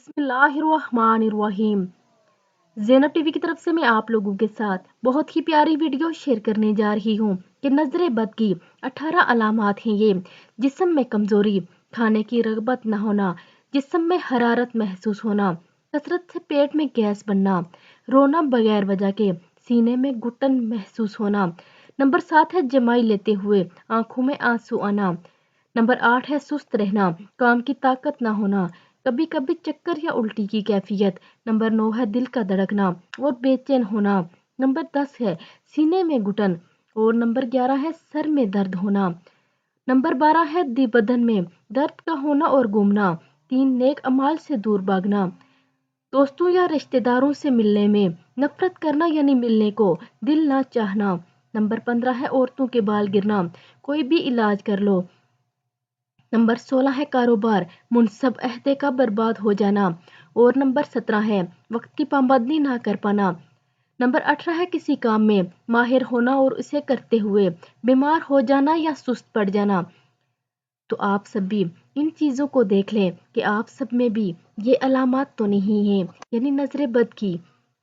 बिस्मिल्लाहिर्रहमानिर्रहीम। ज़ेनब टीवी की तरफ से मैं आप लोगों के साथ बहुत ही प्यारी वीडियो शेयर करने जा रही हूँ कि नजर बद की 18 अलामात हैं ये। जिस्म में कमजोरी, खाने की रगबत न होना, जिस्म में हरारत महसूस होना, कसरत से पेट में गैस बनना, रोना बगैर वजह के, सीने में घुटन महसूस होना। नंबर 7 है जमाई लेते हुए आंखों में आंसू आना। नंबर 8 है सुस्त रहना, काम की ताकत ना होना, कभी कभी चक्कर या उल्टी की कैफियत। नंबर 9 है दिल का धड़कना और बेचैन होना। नंबर 10 है सीने में घुटन और नंबर 11 है सर में दर्द होना। नंबर 12 है बदन में दर्द का होना और घूमना। 3 नेक अमाल से दूर भागना। दोस्तों या रिश्तेदारों से मिलने में नफरत करना यानी मिलने को दिल ना चाहना। नंबर 15 है औरतों के बाल गिरना, कोई भी इलाज कर लो। नंबर 16 है कारोबार मुनसब अहदे का बर्बाद हो जाना। और नंबर 17 है वक्त की पाबंदी ना कर पाना। नंबर 18 है किसी काम में माहिर होना और उसे करते हुए बीमार हो जाना या सुस्त पड़ जाना। तो आप सब भी इन चीज़ों को देख लें कि आप सब में भी ये अलामात तो नहीं हैं, यानी नजर बद की।